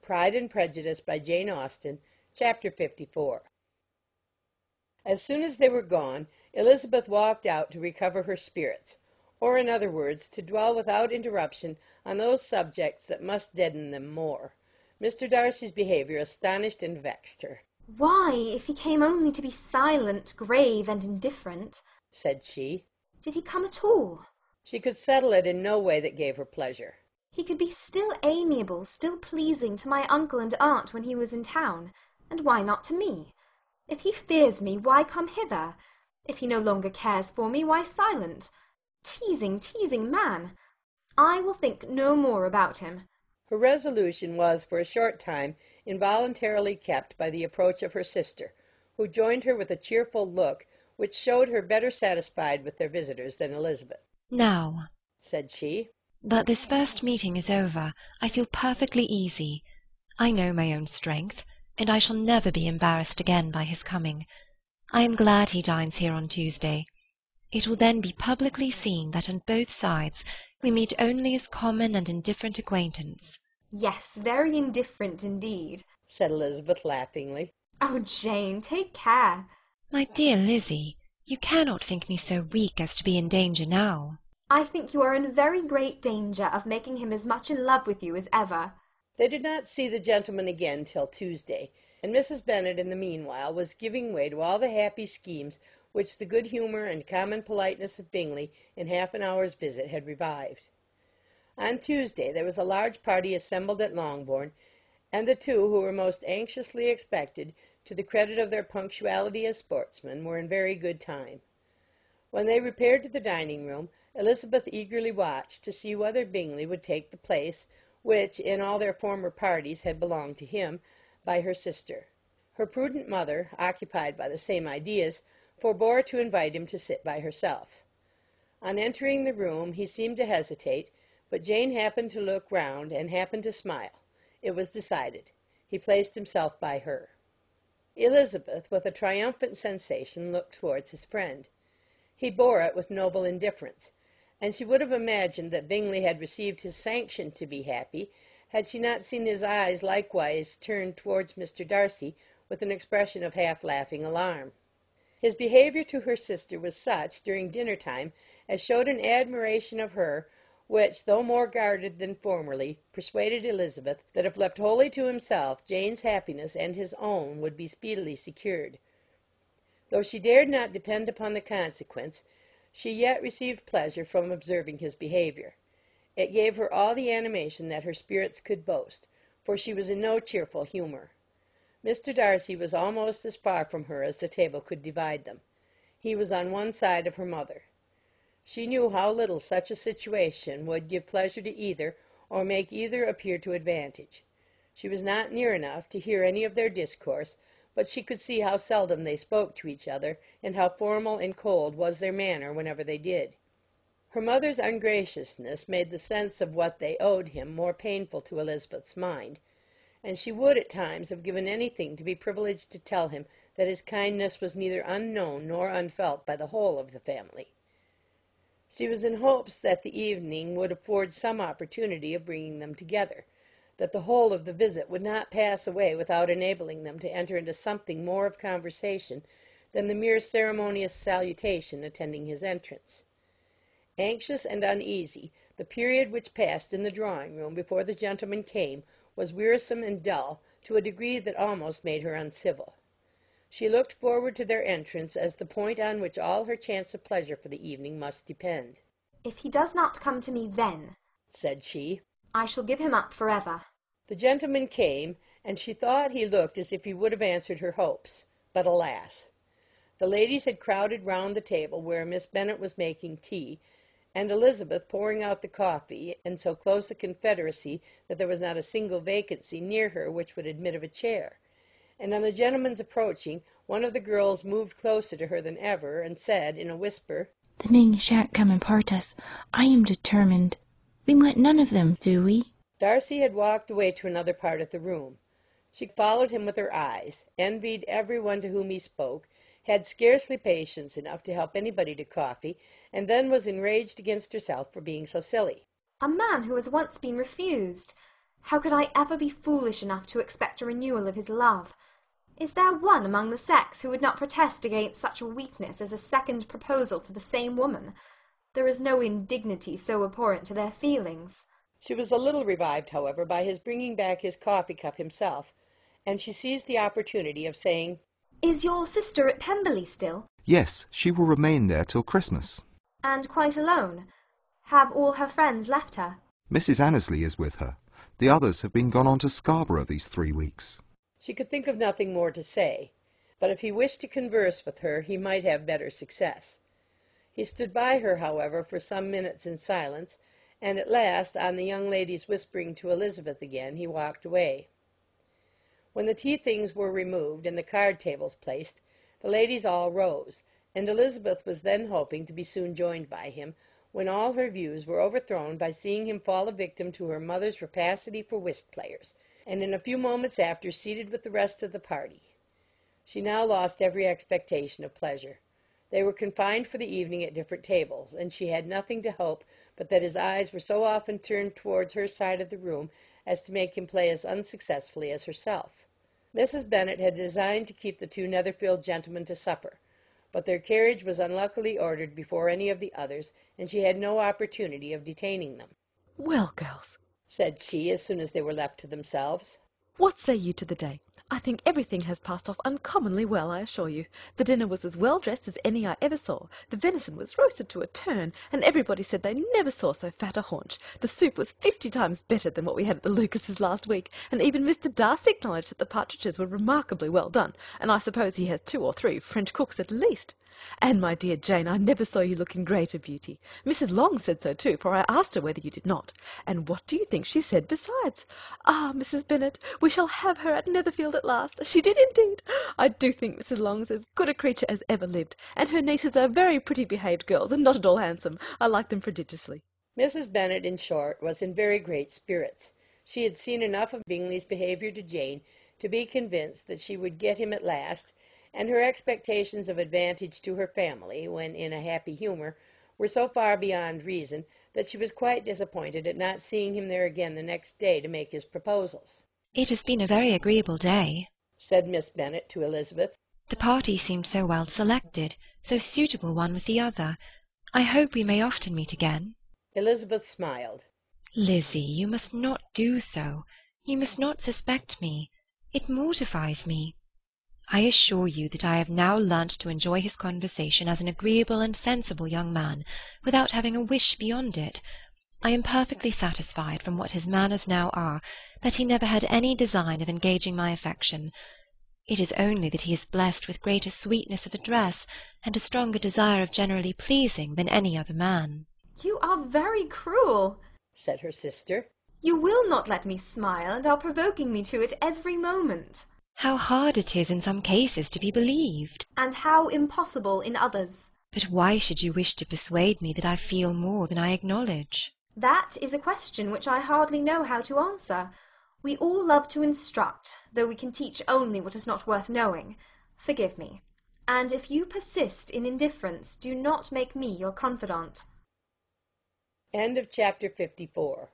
Pride and Prejudice by Jane Austen, Chapter 54. As soon as they were gone, Elizabeth walked out to recover her spirits, or in other words, to dwell without interruption on those subjects that must deaden them more. Mr. Darcy's behaviour astonished and vexed her. "Why, if he came only to be silent, grave, and indifferent," said she, "did he come at all? She could settle it in no way that gave her pleasure. He could be still amiable, still pleasing to my uncle and aunt when he was in town, and why not to me? If he fears me, why come hither? If he no longer cares for me, why silent? Teasing, teasing man! I will think no more about him." Her resolution was for a short time involuntarily kept by the approach of her sister, who joined her with a cheerful look which showed her better satisfied with their visitors than Elizabeth. "Now," said she, "that this first meeting is over, I feel perfectly easy. I know my own strength, and I shall never be embarrassed again by his coming. I am glad he dines here on Tuesday. It will then be publicly seen that on both sides we meet only as common and indifferent acquaintance." "Yes, very indifferent indeed," said Elizabeth laughingly. "Oh, Jane, take care." "My dear Lizzie, you cannot think me so weak as to be in danger now." "I think you are in very great danger of making him as much in love with you as ever." They did not see the gentleman again till Tuesday, and Mrs. Bennet in the meanwhile was giving way to all the happy schemes which the good humour and common politeness of Bingley in half an hour's visit had revived. On Tuesday there was a large party assembled at Longbourn, and the two who were most anxiously expected, to the credit of their punctuality as sportsmen, were in very good time. When they repaired to the dining-room, Elizabeth eagerly watched to see whether Bingley would take the place which, in all their former parties, had belonged to him, by her sister. Her prudent mother, occupied by the same ideas, forbore to invite him to sit by herself. On entering the room he seemed to hesitate, but Jane happened to look round and happened to smile. It was decided. He placed himself by her. Elizabeth, with a triumphant sensation, looked towards his friend. He bore it with noble indifference, and she would have imagined that Bingley had received his sanction to be happy, had she not seen his eyes likewise turned towards Mr. Darcy with an expression of half-laughing alarm. His behaviour to her sister was such, during dinner-time, as showed an admiration of her, which, though more guarded than formerly, persuaded Elizabeth that if left wholly to himself, Jane's happiness and his own would be speedily secured. Though she dared not depend upon the consequence, she yet received pleasure from observing his behaviour. It gave her all the animation that her spirits could boast, for she was in no cheerful humour. Mr. Darcy was almost as far from her as the table could divide them. He was on one side of her mother. She knew how little such a situation would give pleasure to either, or make either appear to advantage. She was not near enough to hear any of their discourse, but she could see how seldom they spoke to each other, and how formal and cold was their manner whenever they did. Her mother's ungraciousness made the sense of what they owed him more painful to Elizabeth's mind, and she would at times have given anything to be privileged to tell him that his kindness was neither unknown nor unfelt by the whole of the family. She was in hopes that the evening would afford some opportunity of bringing them together, that the whole of the visit would not pass away without enabling them to enter into something more of conversation than the mere ceremonious salutation attending his entrance. Anxious and uneasy, the period which passed in the drawing-room before the gentleman came was wearisome and dull to a degree that almost made her uncivil. She looked forward to their entrance as the point on which all her chance of pleasure for the evening must depend. "If he does not come to me then," said she, "I shall give him up for ever." The gentleman came, and she thought he looked as if he would have answered her hopes. But alas! The ladies had crowded round the table where Miss Bennet was making tea, and Elizabeth pouring out the coffee, in so close a confederacy that there was not a single vacancy near her which would admit of a chair. And on the gentleman's approaching, one of the girls moved closer to her than ever, and said in a whisper, "The men shan't come and part us. I am determined. We want none of them, do we?" Darcy had walked away to another part of the room. She followed him with her eyes, envied every one to whom he spoke, had scarcely patience enough to help anybody to coffee, and then was enraged against herself for being so silly. "A man who has once been refused! How could I ever be foolish enough to expect a renewal of his love? Is there one among the sex who would not protest against such a weakness as a second proposal to the same woman? There is no indignity so abhorrent to their feelings. She was a little revived, however, by his bringing back his coffee-cup himself, and she seized the opportunity of saying, "Is your sister at Pemberley still? Yes, she will remain there till Christmas. And quite alone? Have all her friends left her?" Mrs. Annesley is with her. The others have been gone on to Scarborough these 3 weeks. She could think of nothing more to say, but if he wished to converse with her he might have better success. He stood by her, however, for some minutes in silence, and at last, on the young lady's whispering to Elizabeth again, he walked away. When the tea things were removed and the card tables placed, the ladies all rose, and Elizabeth was then hoping to be soon joined by him, when all her views were overthrown by seeing him fall a victim to her mother's rapacity for whist-players, and in a few moments after seated with the rest of the party. She now lost every expectation of pleasure. They were confined for the evening at different tables, and she had nothing to hope but that his eyes were so often turned towards her side of the room as to make him play as unsuccessfully as herself. Mrs. Bennet had designed to keep the 2 Netherfield gentlemen to supper, but their carriage was unluckily ordered before any of the others, and she had no opportunity of detaining them. "Well, girls," said she, as soon as they were left to themselves, "what say you to the day? I think everything has passed off uncommonly well, I assure you. The dinner was as well dressed as any I ever saw. The venison was roasted to a turn, and everybody said they never saw so fat a haunch. The soup was 50 times better than what we had at the Lucases last week, and even Mr. Darcy acknowledged that the partridges were remarkably well done, and I suppose he has 2 or 3 French cooks at least. And, my dear Jane, I never saw you look in greater beauty. Mrs. Long said so too, for I asked her whether you did not. And what do you think she said besides? Ah, Mrs. Bennet, we shall have her at Netherfield at last. She did indeed. I do think Mrs. Long's as good a creature as ever lived, and her nieces are very pretty behaved girls, and not at all handsome. I like them prodigiously." Mrs. Bennet, in short, was in very great spirits. She had seen enough of Bingley's behaviour to Jane to be convinced that she would get him at last, and her expectations of advantage to her family, when in a happy humour, were so far beyond reason that she was quite disappointed at not seeing him there again the next day to make his proposals. "It has been a very agreeable day," said Miss Bennet to Elizabeth. "The party seemed so well selected, so suitable one with the other. I hope we may often meet again." Elizabeth smiled. "Lizzie, you must not do so. You must not suspect me. It mortifies me. I assure you that I have now learnt to enjoy his conversation as an agreeable and sensible young man, without having a wish beyond it. I am perfectly satisfied, from what his manners now are, that he never had any design of engaging my affection. It is only that he is blessed with greater sweetness of address, and a stronger desire of generally pleasing than any other man." "You are very cruel," said her sister. "You will not let me smile, and are provoking me to it every moment." "How hard it is in some cases to be believed." "And how impossible in others." "But why should you wish to persuade me that I feel more than I acknowledge?" "That is a question which I hardly know how to answer. We all love to instruct, though we can teach only what is not worth knowing. Forgive me. And if you persist in indifference, do not make me your confidant." End of chapter 54.